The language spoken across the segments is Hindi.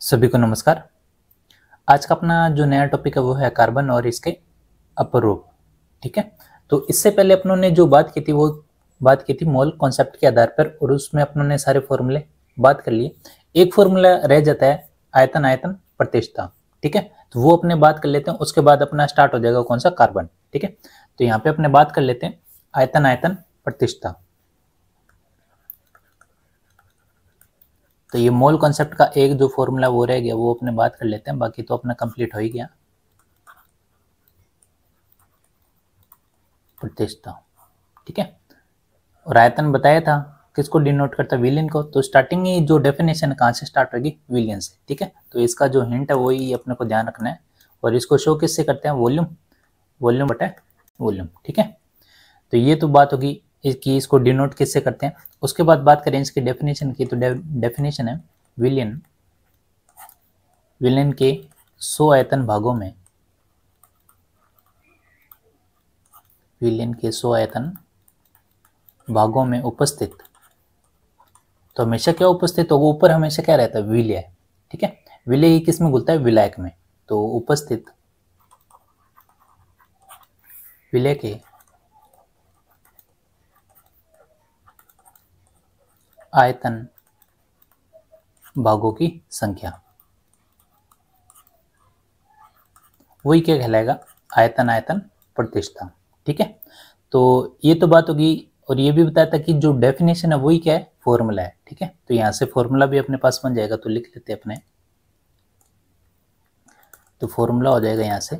सभी को नमस्कार। आज का अपना जो नया टॉपिक है वो है कार्बन और इसके अपरूप। ठीक है, तो इससे पहले अपनों ने जो बात की थी वो बात की थी मोल कॉन्सेप्ट के आधार पर, और उसमें अपनों ने सारे फॉर्मूले बात कर लिए। एक फॉर्मूला रह जाता है आयतन आयतन प्रतिष्ठा। ठीक है, तो वो अपने बात कर लेते हैं, उसके बाद अपना स्टार्ट हो जाएगा कौन सा, कार्बन। ठीक है, तो यहाँ पे अपने बात कर लेते हैं आयतन आयतन प्रतिष्ठा। तो ये मोल कॉन्सेप्ट का एक जो फॉर्मूला वो रह गया वो अपने बात कर लेते हैं, बाकी तो अपना कंप्लीट हो ही गया। प्रतिष्ठा, ठीक है, और आयतन बताया था किसको डिनोट करता है, विलियन को। तो स्टार्टिंग ही जो डेफिनेशन कहाँ से स्टार्ट होगी, विलियन से। ठीक है, तो इसका जो हिंट है वही अपने को ध्यान रखना है, और इसको शो किससे करते हैं, वॉल्यूम, वॉल्यूम बटा वॉल्यूम। ठीक है, तो ये तो बात होगी कि इसको डिनोट किससे करते हैं। उसके बाद बात करें इसकी डेफिनेशन की, तो डेफिनेशन है विलियन, विलियन के 100 आयतन भागों में, विलियन के 100 आयतन भागों में उपस्थित, तो हमेशा क्या उपस्थित होगा, ऊपर हमेशा क्या रहता है, विलय। ठीक है, विलय किस में घुलता है, विलायक में। तो उपस्थित विलय के आयतन भागों की संख्या, वही क्या कहलाएगा, आयतन आयतन प्रतिष्ठा। ठीक है, तो ये तो बात होगी, और ये भी बताया था कि जो डेफिनेशन है वही क्या है, फॉर्मूला है। ठीक है, तो यहाँ से फॉर्मूला भी अपने पास बन जाएगा, तो लिख लेते हैं अपने। तो फॉर्मूला हो जाएगा यहाँ से,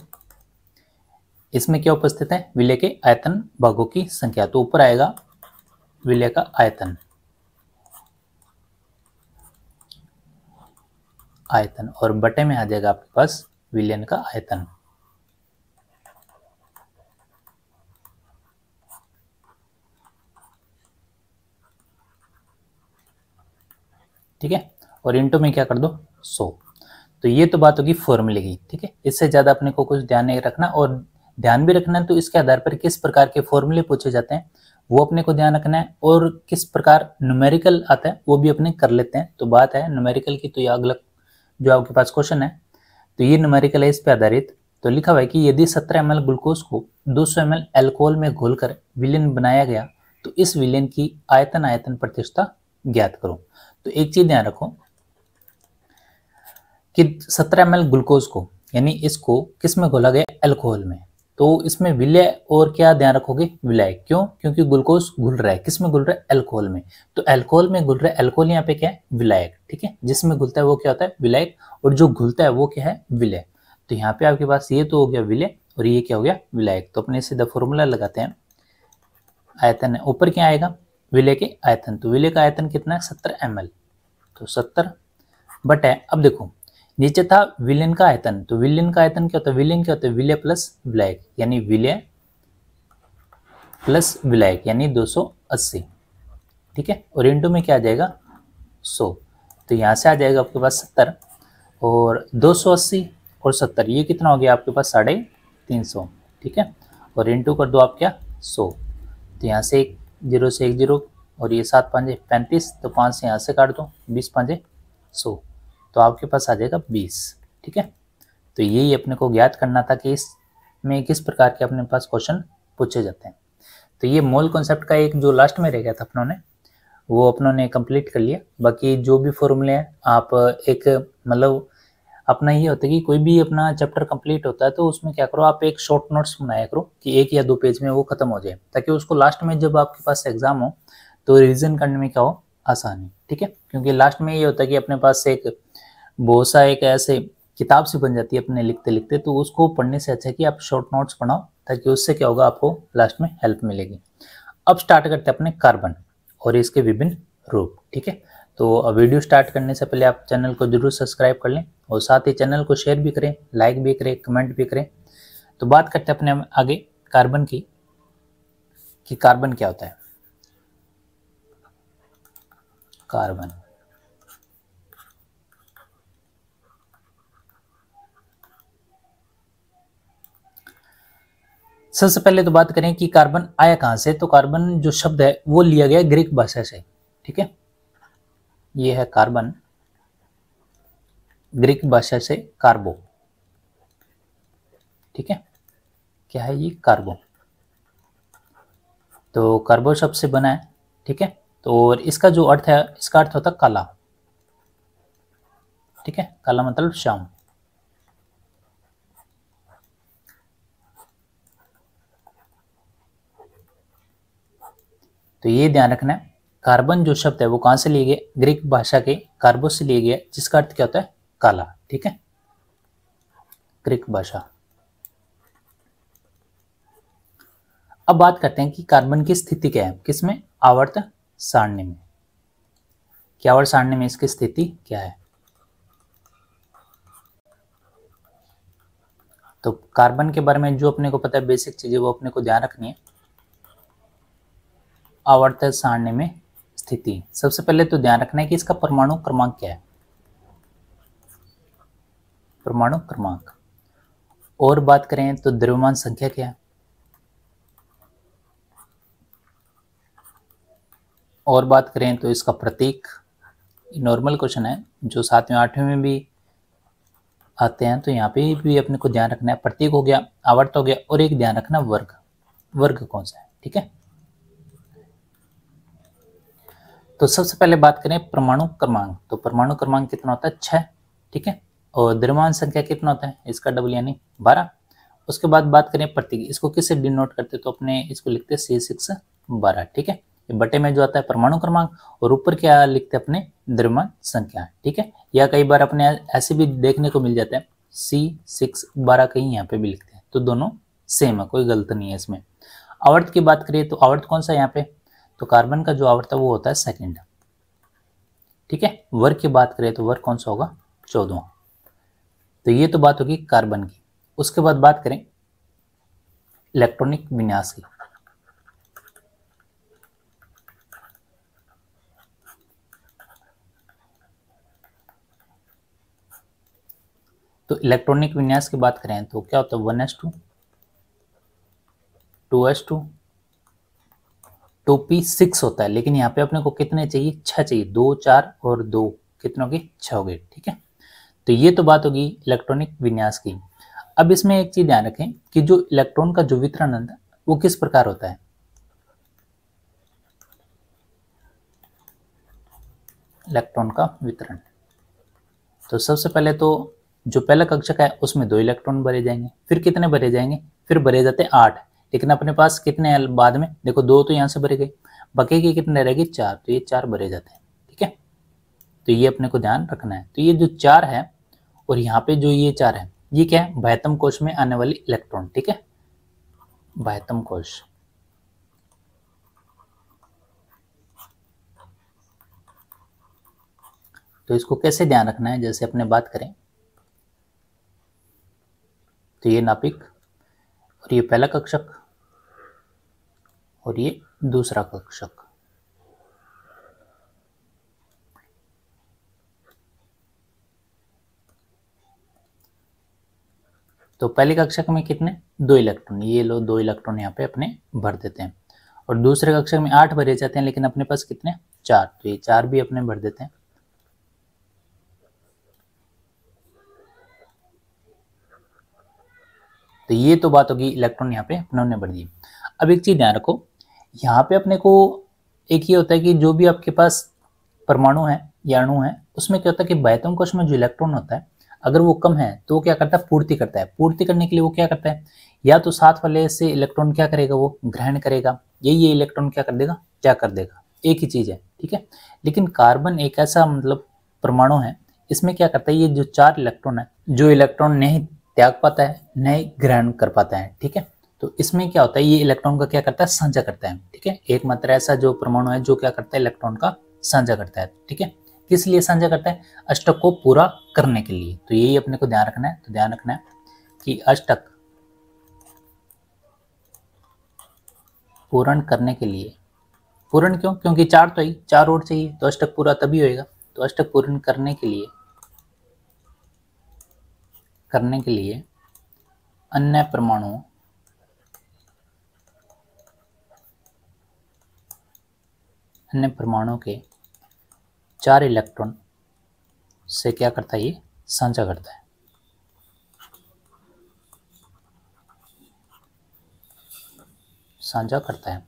इसमें क्या उपस्थित है, विलय के आयतन भागों की संख्या। तो ऊपर आएगा विलय का आयतन, आयतन, और बटे में आ जाएगा आपके पास विलयन का आयतन। ठीक है, और इंटू में क्या कर दो, 100। तो ये तो बात होगी फॉर्मूले की। ठीक है, इससे ज्यादा अपने को कुछ ध्यान नहीं रखना, और ध्यान भी रखना है तो इसके आधार पर किस प्रकार के फॉर्मूले पूछे जाते हैं वो अपने को ध्यान रखना है, और किस प्रकार न्यूमेरिकल आता है वो भी अपने कर लेते हैं। तो बात है न्यूमेरिकल की, तो ये अगला जो आपके पास क्वेश्चन है, तो ये न्यूमेरिकल है इस पे आधारित। तो लिखा हुआ है कि यदि 17 ml ग्लूकोज को 200 ml एल्कोहल में घोलकर विलयन बनाया गया तो इस विलयन की आयतन आयतन प्रतिष्ठा ज्ञात करो। तो एक चीज ध्यान रखो कि 17 ml ग्लूकोज को, यानी इसको किस में घोला गया, अल्कोहल में। तो इसमें विलय और क्या ध्यान रखोगे, विलायक। क्यों, क्योंकि ग्लूकोज घुल रहा है, किस में घुल रहा है, अल्कोहल में। तो अल्कोहल में घुल रहा है, अल्कोहल यहाँ पे क्या है, विलायक। ठीक है, जिसमें घुलता है वो क्या होता है, विलायक, और जो घुलता है वो क्या है, विलय। तो यहाँ पे आपके पास ये तो हो गया विलय, और ये क्या हो गया, विलायक। तो अपने सीधा फॉर्मूला लगाते हैं, आयतन है, ऊपर क्या आएगा, विलय के आयतन। तो विलय का आयतन कितना है, 70 ml। तो 70 बटे, अब देखो नीचे था विलयन का आयतन, तो विलयन का आयतन क्या होता है, विलयन क्या होता है, विलय प्लस विलायक, यानी विलय प्लस विलायक, यानी 280। ठीक है, और इंटू में क्या आ जाएगा, 100। तो यहाँ से आ जाएगा आपके पास 70, और 280 और 70 ये कितना हो गया आपके पास, 350। ठीक है, और इंटू कर दो आप क्या, 100। तो यहाँ से एक जीरो से एक जीरो, और ये 7 5 35, तो 5 से यहाँ से काट दो, 20 5 100, तो आपके पास आ जाएगा 20। ठीक है, तो यही अपने को ज्ञात करना था कि इसमें किस प्रकार के अपने पास क्वेश्चन पूछे जाते हैं। तो ये मोल कॉन्सेप्ट का एक जो लास्ट में रह गया था अपनों ने, वो अपनों ने कंप्लीट कर लिया। बाकी जो भी फॉर्मूले हैं आप एक, मतलब अपना ये होता है कि कोई भी अपना चैप्टर कंप्लीट होता है तो उसमें क्या करो, आप एक शॉर्ट नोट्स बनाया करो कि 1 या 2 पेज में वो खत्म हो जाए, ताकि उसको लास्ट में जब आपके पास एग्जाम हो तो रिविजन करने में क्या हो, आसानी। ठीक है, क्योंकि लास्ट में ये होता है कि अपने पास एक बहुत सा एक ऐसे किताब से बन जाती है अपने लिखते लिखते, तो उसको पढ़ने से अच्छा है कि आप शॉर्ट नोट्स बनाओ, ताकि उससे क्या होगा, आपको लास्ट में हेल्प मिलेगी। अब स्टार्ट करते हैं अपने कार्बन और इसके विभिन्न रूप। ठीक है, तो वीडियो स्टार्ट करने से पहले आप चैनल को जरूर सब्सक्राइब कर लें, और साथ ही चैनल को शेयर भी करें, लाइक भी करें, कमेंट भी करें। तो बात करते हैं अपने आगे कार्बन की, कि कार्बन क्या होता है। कार्बन, सबसे पहले तो बात करें कि कार्बन आया कहां से। तो कार्बन जो शब्द है वो लिया गया ग्रीक भाषा से। ठीक है, ये है कार्बन, ग्रीक भाषा से कार्बो, ठीक है, क्या है ये, कार्बो। तो कार्बो शब्द से बना है, ठीक है। तो और इसका जो अर्थ है, इसका अर्थ होता है काला, ठीक है, काला मतलब श्याम। तो ये ध्यान रखना है, कार्बन जो शब्द है वो कहां से लिए गए, ग्रीक भाषा के कार्बो से लिए गए, जिसका अर्थ क्या होता है, काला, ठीक है, ग्रीक भाषा। अब बात करते हैं कि कार्बन की स्थिति क्या है, किसमें, आवर्त सारणी में। कि आवर्त सारणी में इसकी स्थिति क्या है। तो कार्बन के बारे में जो अपने को पता है बेसिक चीजें, वो अपने को ध्यान रखनी है। आवर्त सारणी में स्थिति, सबसे पहले तो ध्यान रखना है कि इसका परमाणु क्रमांक क्या है, परमाणु क्रमांक। और बात करें तो द्रव्यमान संख्या क्या है, और बात करें तो इसका प्रतीक। नॉर्मल क्वेश्चन है जो 7वें 8वें में भी आते हैं, तो यहाँ पे भी अपने को ध्यान रखना है, प्रतीक हो गया, आवर्त हो गया, और एक ध्यान रखना वर्ग, वर्ग कौन सा है, ठीक है। तो सबसे पहले बात करें परमाणु क्रमांक, तो परमाणु क्रमांक कितना होता है, 6, ठीक है। और द्रव्यमान संख्या कितना होता है, इसका डबल यानी 12। उसके बाद बात करें प्रतीक, इसको किससे डिनोट करते, तो अपने इसको लिखते हैं C612, ठीक है। बटे में जो आता है परमाणु क्रमांक, और ऊपर क्या लिखते हैं अपने, द्रव्यमान संख्या, ठीक है। या कई बार अपने ऐसे भी देखने को मिल जाता है C612 कहीं यहाँ पे भी लिखते हैं, तो दोनों सेम है, कोई गलत नहीं है इसमें। आवर्त की बात करिए तो आवर्त कौन सा यहाँ पे, तो कार्बन का जो आवर्त है वो होता है सेकंड, ठीक है। वर्ग की बात करें तो वर्ग कौन सा होगा, 14। तो ये तो बात होगी कार्बन की। उसके बाद बात करें इलेक्ट्रॉनिक विन्यास की। तो इलेक्ट्रॉनिक विन्यास की बात करें तो क्या होता है, 1s2 2s2 2p6 होता है, लेकिन यहाँ पे अपने को कितने चाहिए, 6 चाहिए, 2 4 और 2 कितनों की, 6 हो गए, ठीक है। तो ये तो बात होगी इलेक्ट्रॉनिक विन्यास की। अब इसमें एक चीज ध्यान रखें कि जो इलेक्ट्रॉन का जो वितरण है वो किस प्रकार होता है। इलेक्ट्रॉन का वितरण, तो सबसे पहले तो जो पहला कक्षक है उसमें 2 इलेक्ट्रॉन भरे जाएंगे, फिर कितने भरे जाएंगे, फिर भरे जाते हैं 8, लेकिन अपने पास कितने हैं बाद में, देखो 2 तो यहाँ से भरे गए, बाकी के कितने रहेगी, 4, तो ये 4 भरे जाते हैं, ठीक है। तो ये अपने को ध्यान रखना है। तो ये जो 4 है और यहाँ पे जो ये 4 है, ये क्या है, बाह्यतम कोश में आने वाली इलेक्ट्रॉन, ठीक है, बाह्यतम कोश। तो इसको कैसे ध्यान रखना है, जैसे अपने बात करें तो ये नाभिक, और ये पहला कक्षक, और ये दूसरा कक्षक। तो पहले कक्षक में कितने, 2 इलेक्ट्रॉन, ये लो 2 इलेक्ट्रॉन यहाँ पे अपने भर देते हैं, और दूसरे कक्षक में 8 भरे जाते हैं, लेकिन अपने पास कितने, 4, तो ये 4 भी अपने भर देते हैं। तो ये तो बात होगी इलेक्ट्रॉन यहाँ पे अपने भर दिए। अब एक चीज ध्यान रखो, यहाँ पे अपने को एक ही होता है कि जो भी आपके पास परमाणु है या अणु है, उसमें क्या होता है कि बाह्यतम कोश में जो इलेक्ट्रॉन होता है, अगर वो कम है तो वो क्या करता है, पूर्ति करता है। पूर्ति करने के लिए वो क्या करता है, या तो साथ वाले से इलेक्ट्रॉन क्या करेगा, वो ग्रहण करेगा, ये इलेक्ट्रॉन क्या कर देगा, त्याग कर देगा, एक ही चीज है, ठीक है। लेकिन कार्बन एक ऐसा मतलब परमाणु है, इसमें क्या करता है, ये जो 4 इलेक्ट्रॉन है, जो इलेक्ट्रॉन नहीं त्याग पाता है, नहीं ग्रहण कर पाता है, ठीक है। तो इसमें क्या होता है, ये इलेक्ट्रॉन का क्या करता है, साझा करता है, ठीक है। एक मात्र ऐसा जो परमाणु है जो क्या करता है, इलेक्ट्रॉन का साझा करता है, ठीक है। किस लिए साझा करता है, अष्टक को पूरा करने के लिए। तो यही अपने को ध्यान रखना है। तो ध्यान रखना है कि अष्टक पूर्ण करने के लिए, पूर्ण क्यों, क्योंकि 4 तो ही 4 और चाहिए, तो अष्टक पूरा तभी होएगा। तो अष्टक पूर्ण करने के लिए अन्य परमाणु के 4 इलेक्ट्रॉन से क्या करता है, ये साझा करता है। साझा करता है।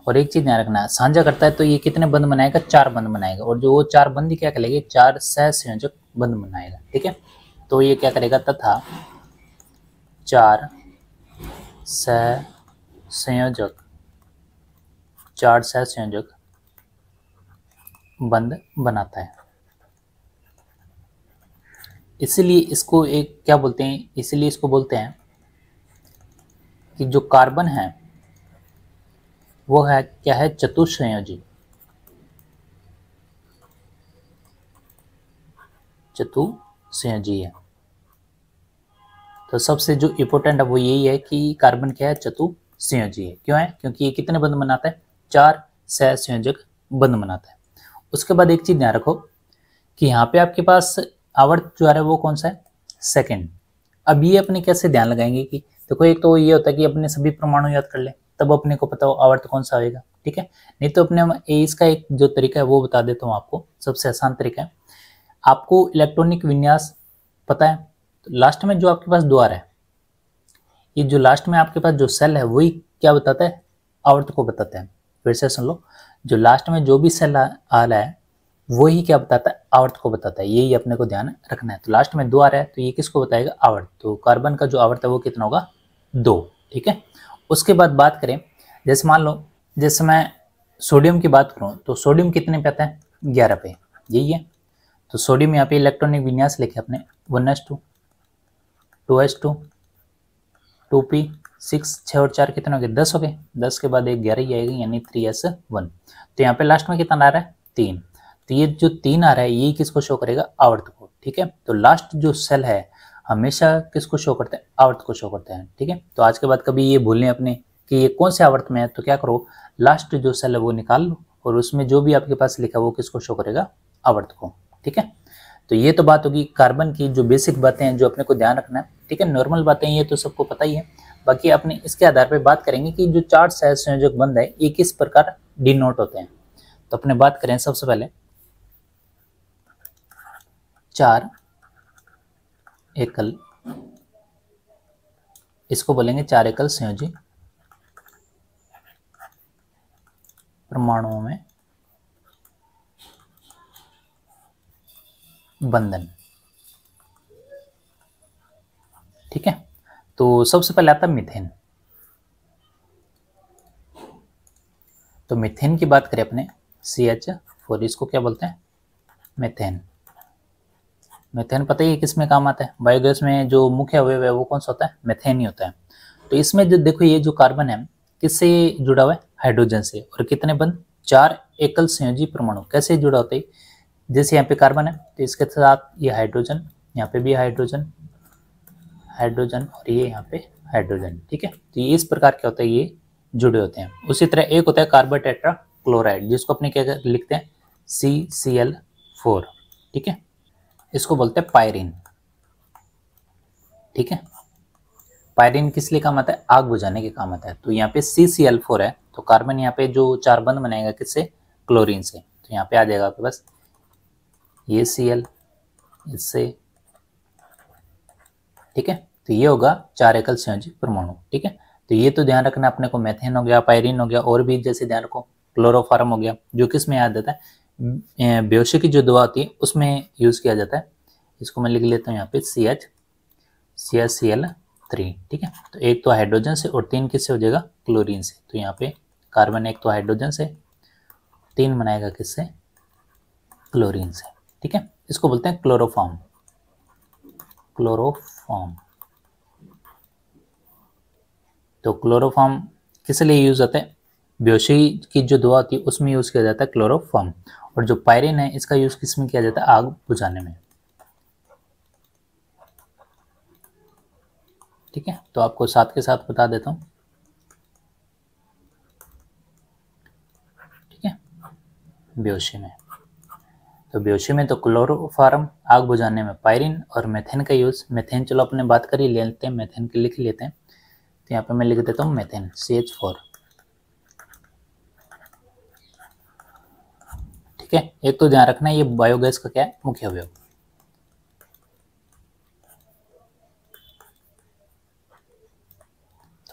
और एक चीज ध्यान रखना है, साझा करता है तो ये कितने बंध बनाएगा, 4 बंध बनाएगा, और जो वो 4 बंध क्या करेंगे, 4 सहसंयोजक बंध बनाएगा। ठीक है, तो ये क्या करेगा, तथा 4 सहसंयोजक, 4 सहसंयोजक बंध बनाता है। इसीलिए इसको एक क्या बोलते हैं, इसीलिए इसको बोलते हैं कि जो कार्बन है वो है क्या है, चतुसंयोजी। चतुसंयोजी है। तो सबसे जो इम्पोर्टेंट है वो यही है कि कार्बन क्या है, चतुसंयोजी है। क्यों है, क्योंकि ये कितने बंध बनाता है, 4 सहसंयोजक बंध बनाता है। उसके बाद एक चीज ध्यान रखो कि यहाँ पे आपके पास आवर्त जो आ रहा है वो कौन सा है, सेकंड। अब ये अपने कैसे ध्यान लगाएंगे कि देखो, एक तो ये होता है कि अपने सभी परमाणु याद कर ले, तब अपने को पता हो आवर्त कौन सा होगा। ठीक है, नहीं तो अपने इसका एक जो तरीका है वो बता देता हूँ आपको। सबसे आसान तरीका है, आपको इलेक्ट्रॉनिक विन्यास पता है, तो लास्ट में जो आपके पास द्वार है, ये जो लास्ट में आपके पास जो सेल है वही क्या बताता है, आवर्त को बताता है। फिर से सुन लो, जो लास्ट में जो भी सेल आ रहा है वही क्या बताता है, आवर्त को बताता है। यही अपने को ध्यान रखना है। तो लास्ट में 2 आ रहा है तो ये किसको बताएगा, आवर्त। तो कार्बन का जो आवर्त है वो कितना होगा, 2। ठीक है, उसके बाद बात करें, जैसे मान लो जैसे मैं सोडियम की बात करूं तो सोडियम कितने पे आता है, 11 पे, यही है। तो सोडियम यहाँ पे इलेक्ट्रॉनिक विन्यास लिखे अपने 1s2 2s2 2p 6 6 और 4 कितने हो गए, 10 हो गए। 10 के बाद एक 11 ही आएगी, यानी 3s1। तो यहाँ पे लास्ट में कितना आ रहा है, 3। तो ये जो 3 आ रहा है ये किसको शो करेगा, आवर्त को। ठीक है, तो लास्ट जो सेल है हमेशा किसको शो करते हैं, आवर्त को शो करते हैं। ठीक है, तो आज के बाद कभी ये भूलने अपने कि ये कौन से आवर्त में है, तो क्या करो, लास्ट जो सेल है वो निकाल लो और उसमें जो भी आपके पास लिखा है वो किसको शो करेगा, आवर्त को। ठीक है, तो ये तो बात होगी कार्बन की जो बेसिक बातें हैं जो अपने को ध्यान रखना है। ठीक है, नॉर्मल बातें ये तो सबको पता ही है। बाकी अपने इसके आधार पर बात करेंगे कि जो 4 सहसंयोजक बंध है ये किस प्रकार डिनोट होते हैं। तो अपने बात करें सबसे पहले 4 एकल, इसको बोलेंगे 4 एकल संयोजी परमाणुओं में बंधन। ठीक है, तो सबसे पहले आता है मीथेन। तो मीथेन की बात करें अपने CH4, इसको क्या बोलते हैं, मीथेन। मीथेन पता ही है किस में काम आता है, बायोगैस में जो मुख्य अवयव है वो कौन सा होता है, मीथेन ही होता है। तो इसमें जो देखो ये जो कार्बन है किससे जुड़ा हुआ है, हाइड्रोजन से। और कितने बंध, 4 एकल संयोजी परमाणु। कैसे जुड़ा होता है, जैसे यहाँ पे कार्बन है तो इसके साथ ये हाइड्रोजन, यहाँ पे भी हाइड्रोजन, हाइड्रोजन और ये यहाँ पे हाइड्रोजन। ठीक है, तो ये इस प्रकार क्या होता है, ये जुड़े होते हैं। उसी तरह एक होता है कार्बन टेट्रा क्लोराइड, जिसको अपने क्या लिखते हैं, CCl4। ठीक है, इसको बोलते हैं पायरीन। ठीक है, पायरीन किस लिए काम आता है, आग बुझाने के काम आता है। तो यहाँ पे CCl4 है, तो कार्बन यहाँ पे जो 4 बंध बनाएगा किससे, क्लोरीन से। तो यहाँ पे आ जाएगा आपके पास ये Cl इससे। ठीक है, तो ये होगा 4 एकल संयोजी परमाणु। ठीक है, तो ये तो ध्यान रखना अपने को, मेथेन हो गया, पायरीन हो गया, और भी जैसे ध्यान रखो क्लोरोफार्म हो गया, जो किस में याद आता है, बेहोशी की जो दवा होती है उसमें यूज किया जाता है। इसको मैं लिख लेता हूँ यहाँ पे CHCl3। ठीक है, तो एक तो हाइड्रोजन से और 3 किससे हो जाएगा, क्लोरीन से। तो यहाँ पे कार्बन एक तो हाइड्रोजन से, 3 बनाएगा किससे, क्लोरीन से। ठीक है, इसको बोलते हैं क्लोरोफॉर्म। क्लोरोफॉर्म, तो क्लोरोफॉर्म किस लिए यूज होता है, बेहोशी की जो दवा होती है उसमें यूज किया जाता है क्लोरोफॉर्म। और जो पायरीन है इसका यूज किस में किया जाता है, आग बुझाने में। ठीक है, तो आपको साथ के साथ बता देता हूँ। ठीक है, बेहोशी में, तो बेहोशी में तो क्लोरोफॉर्म, आग बुझाने में पायरीन, और मेथेन का यूज, मेथेन चलो अपने बात कर ही लेते हैं, मेथेन की लिख लेते हैं। तो यहाँ पे मैं लिख देता हूँ मेथेन CH4। ठीक है, एक तो ध्यान रखना ये बायोगैस का क्या है, मुख्य अवयव।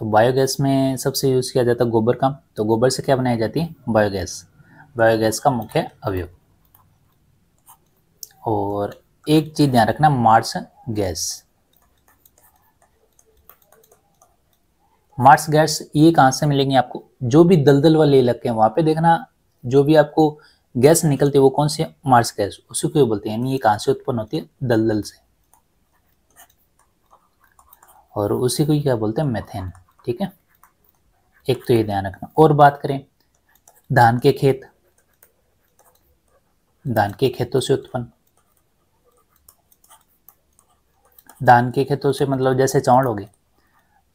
तो बायोगैस में सबसे यूज़ किया जाता है गोबर का। तो गोबर से क्या बनाई जाती है? बायोगैस। बायोगैस का मुख्य अवयव। और एक चीज ध्यान रखना, मार्स गैस। मार्स गैस ये कहाँ से मिलेंगी आपको? जो भी दलदल वाले इलाके हैं वहां पे देखना, जो भी आपको गैस निकलती है वो कौन सी है? Marsh gas. उसी को बोलते हैं, यानी ये कहाँ से उत्पन्न होती है? दलदल से। और उसी को क्या बोलते हैं? मेथेन। ठीक है, एक तो ये ध्यान रखना। और बात करें धान के खेत, धान के खेतों से उत्पन्न, धान के खेतों से मतलब जैसे चावल हो गए,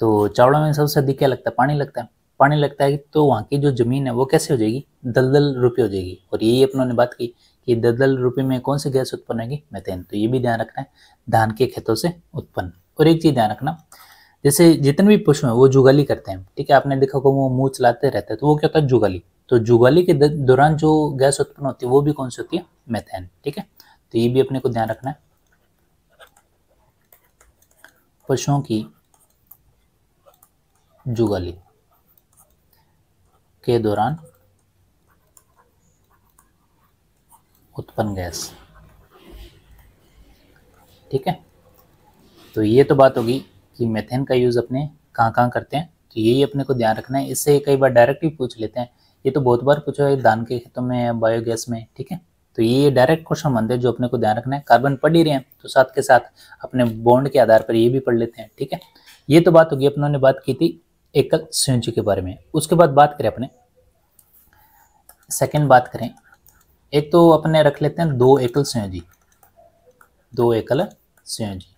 तो चावलों में सबसे अधिक क्या लगता है? पानी लगता है। पानी लगता है तो वहाँ की जो जमीन है वो कैसे हो जाएगी? दलदल रूपी हो जाएगी। और यही अपनों ने बात की कि दलदल रूपी में कौन सी गैस उत्पन्न होगी? मीथेन। तो ये भी ध्यान रखना है, धान के खेतों से उत्पन्न। और एक चीज ध्यान रखना, जैसे जितने भी पशु हैं वो जुगाली करते हैं, ठीक है, आपने देखा को वो मुंह चलाते रहते हैं, तो वो क्या होता है? जुगाली। तो जुगाली के दौरान जो गैस उत्पन्न होती है वो भी कौन सी होती है? मीथेन। ठीक है, तो ये भी अपने को ध्यान रखना है। पशुओं की जुगाली के दौरान उत्पन्न गैस। ठीक है, तो ये तो बात होगी कि मीथेन का यूज़ अपने कहाँ कहाँ करते हैं, तो यही अपने को ध्यान रखना है। इससे कई बार डायरेक्ट भी पूछ लेते हैं, ये तो बहुत बार पूछा है धान के खेतों में, बायोगैस में। ठीक है, तो ये डायरेक्ट क्वेश्चन बनते हैं जो अपने को ध्यान रखना है। कार्बन पढ़ ही रहे हैं तो साथ के साथ अपने बॉन्ड के आधार पर ये भी पढ़ लेते हैं। ठीक है, ये तो बात होगी, अपनों ने बात की थी एकल संयोजी के बारे में। उसके बाद बात करें अपने सेकेंड, बात करें एक तो अपने रख लेते हैं दो एकल संयोजी, दो एकल संयोजी।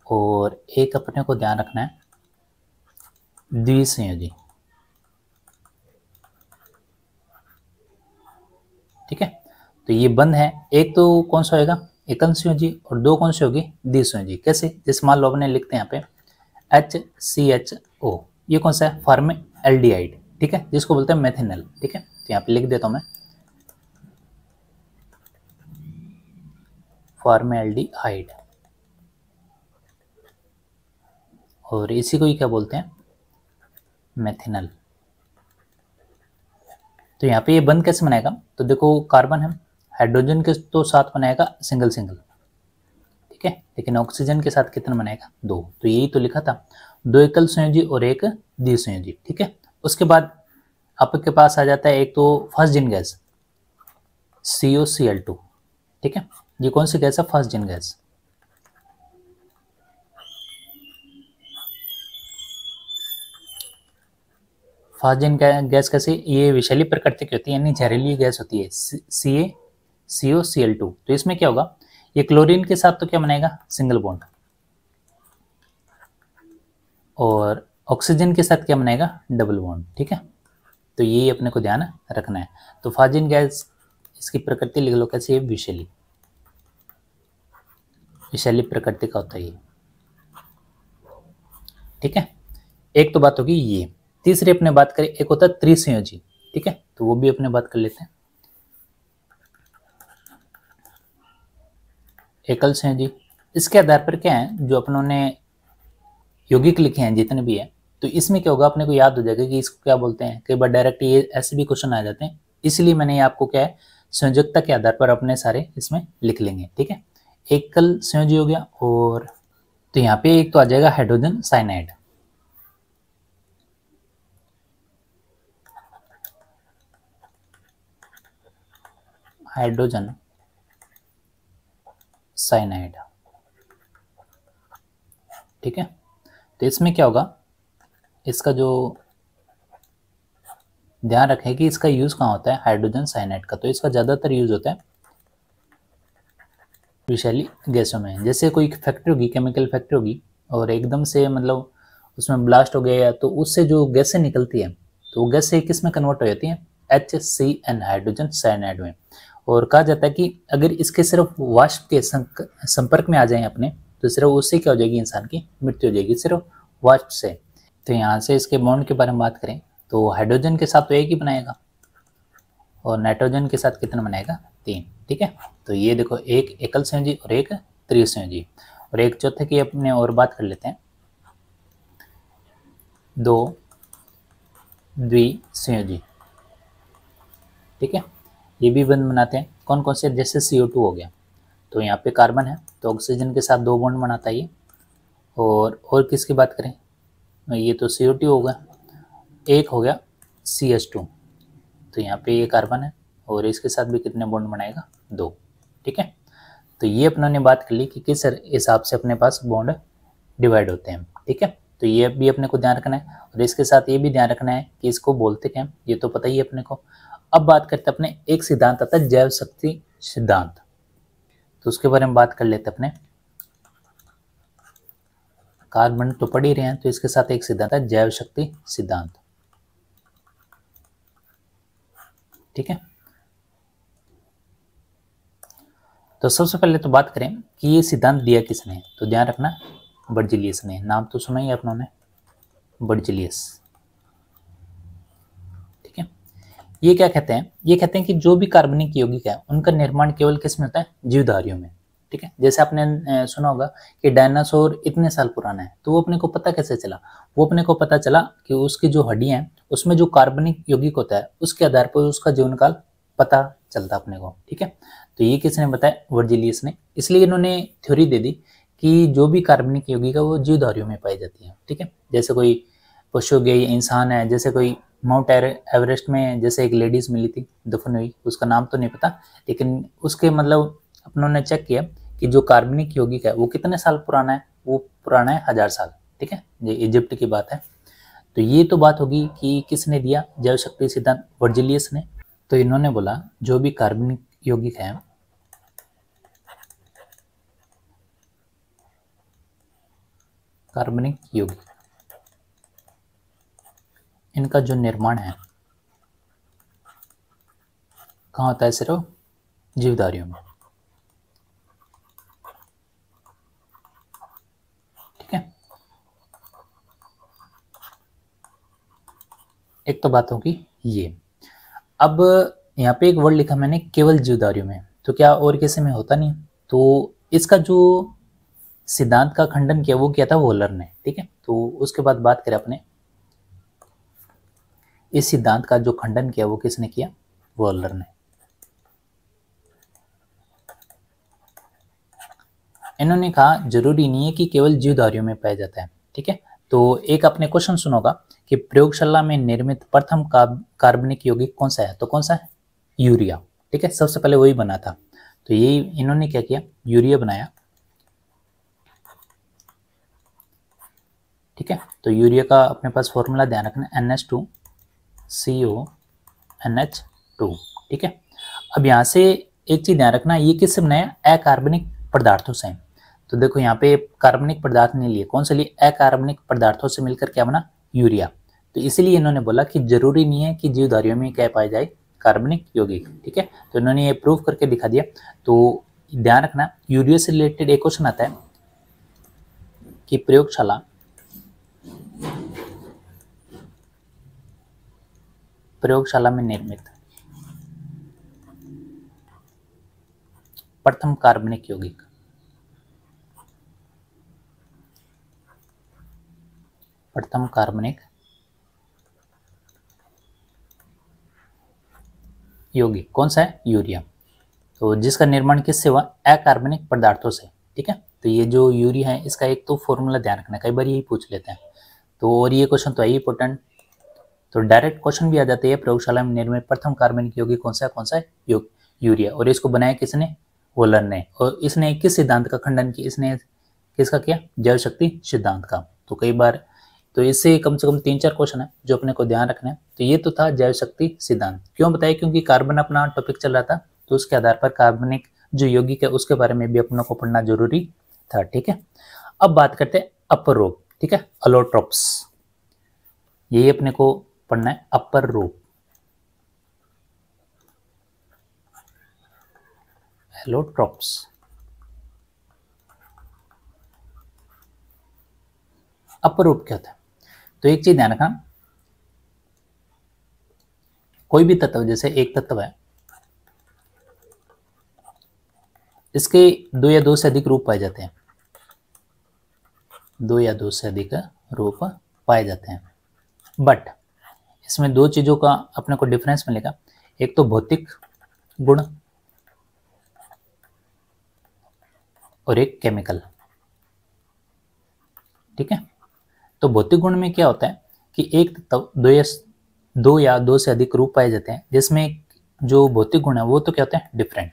और एक अपने को ध्यान रखना है द्विसंयोजी। ठीक है, तो ये बंद है। एक तो कौन सा होगा? एकल संयोजी। और दो कौन से होगी? द्विसंयोजी। कैसे? जैसे मान लो अपने लिखते हैं यहाँ पे HCHO, ये कौन सा है? फॉर्मेल्डिहाइड। ठीक है, जिसको बोलते हैं मेथेनॉल। ठीक है, तो यहाँ पे लिख देता हूँ मैं फॉर्मेल्डिहाइड। और इसी को ही क्या बोलते हैं? मेथेनॉल। तो यहाँ पे ये बंद कैसे बनाएगा? तो देखो कार्बन है, हाइड्रोजन के तो साथ बनाएगा सिंगल सिंगल, ठीक है, लेकिन ऑक्सीजन के साथ कितना बनाएगा? दो। तो यही तो लिखा था, दो एकल संयोजी और एक द्विसंयोजी। ठीक है, उसके बाद आपके पास आ जाता है एक तो फर्स्ट जिन गैस COCl2। ठीक है, ये कौन सी गैस है? फर्स्ट जिन गैस। फर्स्ट जिन गैस कैसे? ये विषैली प्रकृति की होती है, यानी जहरीली गैस होती है, CaCO-Cl2। तो इसमें क्या होगा? ये क्लोरीन के साथ तो क्या बनाएगा? Single bond. और ऑक्सीजन के साथ क्या बनाएगा? Double bond. ठीक है, तो ये अपने को ध्यान रखना है। तो फर्स्ट जिन गैस, इसकी प्रकृति लिख लो कैसी है? विषैली, विषैली प्रकृति का होता है ये। ठीक है, एक तो बात होगी ये। तीसरी अपने बात करें, एक होता है त्रिसंयोजी। ठीक है, तो वो भी अपने बात कर लेते हैं। एकल संयोजी, इसके आधार पर क्या है जो अपनों ने यौगिक लिखे हैं जितने भी है, तो इसमें क्या होगा? अपने को याद हो जाएगा कि इसको क्या बोलते हैं। कई बार डायरेक्ट ये ऐसे भी क्वेश्चन आ जाते हैं, इसलिए मैंने आपको क्या है संयोजकता के आधार पर अपने सारे इसमें लिख लेंगे। ठीक है, एकल संयोजी हो गया। और तो यहाँ पे एक तो आ जाएगा हाइड्रोजन साइनाइड, हाइड्रोजन साइनाइड। ठीक है, तो इसमें क्या होगा? इसका जो ध्यान रखें कि इसका यूज कहाँ होता है? हाइड्रोजन साइनाइड का। तो इसका ज्यादातर यूज होता है विषैली गैसों में। जैसे कोई फैक्ट्री होगी, केमिकल फैक्ट्री होगी, और एकदम से मतलब उसमें ब्लास्ट हो गया, तो उससे जो गैसें निकलती है, तो वो गैसें किस में कन्वर्ट हो जाती हैं? HCN, हाइड्रोजन साइनाइड में। और कहा जाता है कि अगर इसके सिर्फ वाष्प के संपर्क में आ जाएं अपने, तो सिर्फ उससे क्या हो जाएगी? इंसान की मृत्यु हो जाएगी, सिर्फ वाष्प से। तो यहाँ से इसके बॉन्ड के बारे में बात करें तो हाइड्रोजन के साथ तो एक ही बनाएगा, और नाइट्रोजन के साथ कितना बनाएगा? 3। ठीक है, तो ये देखो, एक एकल संयोजी और एक त्रिसंयोजी। और एक चौथे की अपने और बात कर लेते हैं, दो द्विसंयोजी, ठीक है। ये भी बंध बनाते हैं कौन कौन से, जैसे CO2 हो गया, तो यहाँ पे कार्बन है तो ऑक्सीजन के साथ 2 बॉन्ड बनाता है ये। और किसकी बात करें, ये तो CO2 होगा, एक हो गया CH2, तो यहाँ पे ये कार्बन है और इसके साथ भी कितने बॉन्ड बनाएगा, 2, ठीक है। तो ये अपनों ने बात कर ली कि किस हिसाब से अपने पास बॉन्ड डिवाइड होते हैं, ठीक है। तो ये भी अपने को ध्यान रखना है और इसके साथ ये भी ध्यान रखना है कि इसको बोलते क्या हैं, ये तो पता ही है अपने को। अब बात करते हैं अपने एक सिद्धांत आता है जैव शक्ति सिद्धांत, तो उसके बारे में बात कर लेते अपने। कार्बन तो पढ़ ही रहे हैं, तो इसके साथ एक सिद्धांत है जैव शक्ति सिद्धांत, ठीक है। तो सबसे पहले तो बात करें कि ये सिद्धांत दिया किसने, तो ध्यान रखना बर्जिलियस ने, नाम तो सुना ही अपनों ने, बर्जिलियस, ठीक है। ये क्या कहते हैं, ये कहते हैं कि जो भी कार्बनिक यौगिक है उनका निर्माण केवल किस में होता है, जीवधारियों में, ठीक है। जैसे आपने सुना होगा कि डायनासोर इतने साल पुराना है, तो वो अपने को पता कैसे चला, वो अपने को पता चला कि उसकी जो हड्डियां हैं उसमें जो कार्बनिक यौगिक होता है उसके आधार पर उसका जीवनकाल पता चलता अपने को, ठीक है। तो ये किसने बताया, वर्जिलियस ने। इसलिए इन्होंने थ्योरी दे दी कि जो भी कार्बनिक यौगिक है वो जीवधारियों में पाई जाती है, ठीक है। जैसे कोई पशु गई, इंसान है, जैसे कोई माउंट एवरेस्ट में जैसे एक लेडीज मिली थी दफन हुई, उसका नाम तो नहीं पता, लेकिन उसके मतलब अपनों ने चेक किया कि जो कार्बनिक यौगिक है वो कितने साल पुराना है, वो पुराना है 1000 साल, ठीक है। ये इजिप्ट की बात है। तो ये तो बात होगी कि किसने दिया जैव शक्ति सिद्धांत, वर्जिलियस ने। तो इन्होंने बोला जो भी कार्बनिक यौगिक है कार्बनिक यौगिक, इनका जो निर्माण है कहाँ होता है, सिर्फ जीवधारियों में, ठीक है। एक तो बात होगी ये। अब यहाँ पे एक वर्ड लिखा मैंने केवल जीवधारियों में, तो क्या और किसी में होता नहीं, तो इसका जो सिद्धांत का खंडन किया वो किया था वॉलर ने, ठीक है। तो उसके बाद बात करें अपने, इस सिद्धांत का जो खंडन किया वो किसने किया, वॉलर ने। इन्होंने कहा जरूरी नहीं है कि केवल जीवधारियों में पाया जाता है, ठीक है। तो एक आपने क्वेश्चन सुना होगा कि प्रयोगशाला में निर्मित प्रथम कार्बनिक यौगिक कौन सा है, तो कौन सा है, यूरिया, ठीक है। सबसे पहले वही बना था, तो यही इन्होंने क्या किया, यूरिया बनाया, ठीक है। तो यूरिया का अपने पास फॉर्मूला ध्यान रखना, NH2CONH2, ठीक है। अब यहाँ से एक चीज ध्यान रखना, ये किससे बनाया, अकार्बनिक पदार्थों से। तो देखो यहाँ पे कार्बनिक पदार्थ नहीं लिए, कौन से लिए, अकार्बनिक पदार्थों से मिलकर क्या बना, यूरिया। तो इसीलिए इन्होंने बोला कि जरूरी नहीं है कि जीवधारियों में क्या पाया जाए, कार्बनिक यौगिक, ठीक है। तो इन्होंने ये प्रूव करके दिखा दिया। तो ध्यान रखना यूरिया से रिलेटेड एक क्वेश्चन आता है कि प्रयोगशाला में निर्मित प्रथम कार्बनिक यौगिक, प्रथम कार्बनिक यौगिक कौन सा है, यूरिया। तो जिसका निर्माण किससे हुआ, अकार्बनिक पदार्थों से, ठीक है। तो ये जो यूरिया है इसका एक तो फॉर्मूला ध्यान रखना, कई बार यही पूछ लेते हैं। तो और ये क्वेश्चन तो है इंपॉर्टेंट, तो डायरेक्ट क्वेश्चन भी आ जाते हैं, प्रयोगशाला में निर्मित प्रथम कार्बनिक यौगिक कौन सा है, यूरिया। और इसको बनाया किसने, वॉलर ने। और इसने किस सिद्धांत का खंडन किया, इसने किसका किया, जैव शक्ति सिद्धांत का। तो कई बार तो इससे कम से कम 3-4 क्वेश्चन है जो अपने को ध्यान रखना है। तो ये तो था जैव शक्ति सिद्धांत, क्यों बताया, क्योंकि कार्बन अपना टॉपिक चल रहा था, तो उसके आधार पर कार्बनिक जो यौगिक है उसके बारे में भी अपनों को पढ़ना जरूरी था, ठीक है। अब बात करते हैं अपर रूप, ठीक है, अलोट्रोप्स, यही अपने को पढ़ना है, अपर रूप, एलोट्रोप्स। अपर रूप क्या होता है, तो एक चीज ध्यान रखना, कोई भी तत्व, जैसे एक तत्व है, इसके 2 या 2 से अधिक रूप पाए जाते हैं, 2 या 2 से अधिक रूप पाए जाते हैं, बट इसमें दो चीज़ों का अपने को डिफरेंस मिलेगा, एक तो भौतिक गुण और एक केमिकल। ठीक है, तो भौतिक गुण में क्या होता है कि एक तत्व दो या दो से अधिक रूप पाए जाते हैं, जिसमें जो भौतिक गुण है वो तो क्या होते हैं डिफरेंट,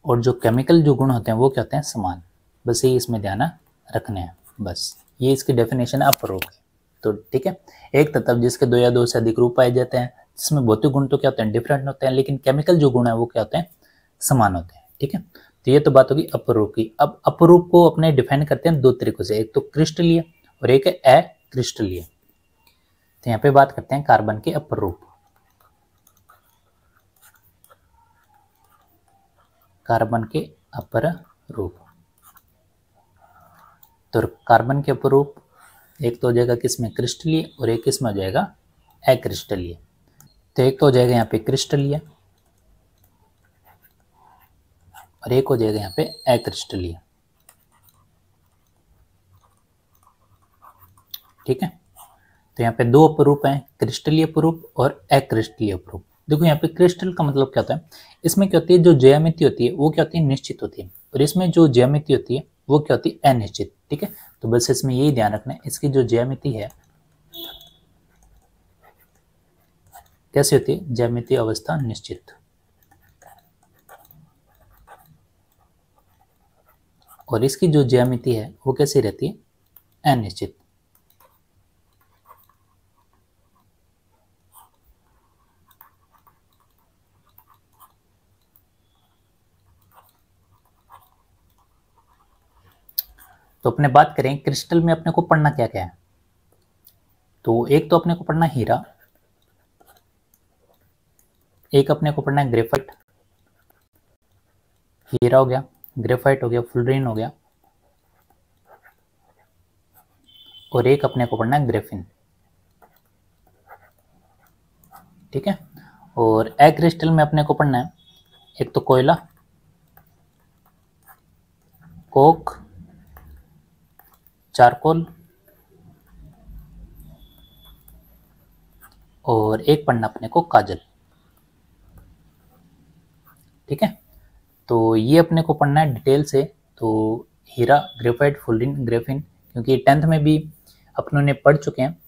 और जो केमिकल जो गुण होते हैं वो क्या होते हैं समान। बस यही इसमें ध्यान रखने हैं, बस ये इसकी डेफिनेशन है अपरोप की। तो ठीक है, एक तत्व जिसके दो या दो से अधिक रूप पाए जाते हैं, जिसमें भौतिक गुण तो क्या होते हैं डिफरेंट होते हैं, लेकिन केमिकल जो गुण है वो क्या होते हैं समान होते हैं। ठीक है, तो ये तो बात होगी अपरूप की। अब अपरूप को अपने डिफाइन करते हैं दो तरीकों से, एक तो क्रिस्टलीय और एक है अक्रिस्टलीय। तो यहाँ पे बात करते हैं कार्बन के अपरूप। कार्बन के अपर रूप, तो कार्बन के अपरूप एक तो हो जाएगा किसमें क्रिस्टलीय और एक किसमें हो जाएगा अक्रिस्टलीय। तो एक तो हो जाएगा यहाँ पे क्रिस्टलीय और एक हो जाएगा यहाँ पे अक्रिस्टलीय। ठीक है, तो यहाँ पे दो अपरूप हैं, क्रिस्टलीय अपरूप और अक्रिस्टलीय अपरूप। देखो यहाँ पे क्रिस्टल का मतलब क्या होता है, इसमें क्या होती है जो ज्यामिति होती है वो क्या होती है निश्चित होती है, और इसमें जो ज्यामिति होती है वो क्या होती है अनिश्चित। ठीक है, तो बस इसमें यही ध्यान रखना है, इसकी जो ज्यामिति है कैसी होती है, ज्यामितीय अवस्था निश्चित, और इसकी जो ज्यामिति है वो कैसी रहती है अनिश्चित। तो अपने बात करें क्रिस्टल में अपने को पढ़ना क्या क्या है, तो एक तो अपने को पढ़ना हीरा, एक अपने को पढ़ना है ग्रेफाइट। हीरा हो गया, ग्रेफाइट हो गया, फुलरीन हो गया, और एक अपने को पढ़ना है ग्रेफिन। ठीक है, और अक्रिस्टल में अपने को पढ़ना है एक तो कोयला, कोक, चारकोल, और एक पढ़ना अपने को काजल। ठीक है, तो ये अपने को पढ़ना है डिटेल से। तो हीरा, ग्रेफाइट, फुलरीन, ग्रेफिन, क्योंकि 10th में भी अपनों ने पढ़ चुके हैं,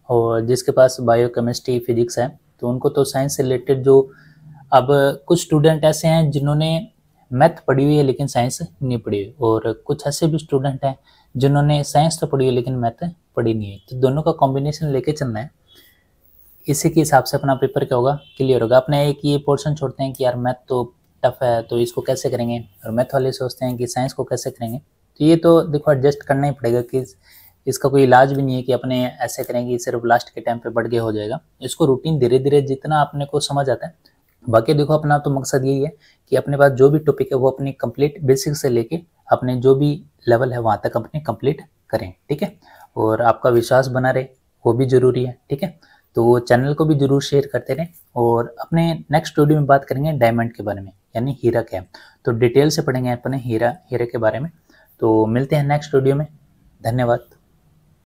और जिसके पास बायोकेमिस्ट्री फिजिक्स है तो उनको तो साइंस से रिलेटेड जो, अब कुछ स्टूडेंट ऐसे हैं जिन्होंने मैथ पढ़ी हुई है लेकिन साइंस नहीं पढ़ी हुई, और कुछ ऐसे भी स्टूडेंट हैं जिन्होंने साइंस तो पढ़ी हुई है लेकिन मैथ पढ़ी नहीं है, तो दोनों का कॉम्बिनेशन लेके चलना है। इसी के हिसाब से अपना पेपर क्या होगा क्लियर होगा। अपने एक ये पोर्शन छोड़ते हैं कि यार मैथ तो टफ है तो इसको कैसे करेंगे, और मैथ वाले सोचते हैं कि साइंस को कैसे करेंगे, तो ये तो देखो एडजस्ट करना ही पड़ेगा कि इसका कोई इलाज भी नहीं है कि अपने ऐसे करेंगे सिर्फ लास्ट के टाइम पे बढ़ के हो जाएगा। इसको रूटीन धीरे धीरे जितना अपने को समझ आता है, बाकी देखो अपना तो मकसद यही है कि अपने पास जो भी टॉपिक है वो अपनी कंप्लीट बेसिक से लेके अपने जो भी लेवल है वहाँ तक अपने कंप्लीट करें। ठीक है, और आपका विश्वास बना रहे वो भी जरूरी है। ठीक है, तो चैनल को भी जरूर शेयर करते रहें, और अपने नेक्स्ट वीडियो में बात करेंगे डायमंड के बारे में, यानी हीरा क्या है, तो डिटेल से पढ़ेंगे अपने हीरे के बारे में। तो मिलते हैं नेक्स्ट वीडियो में, धन्यवाद।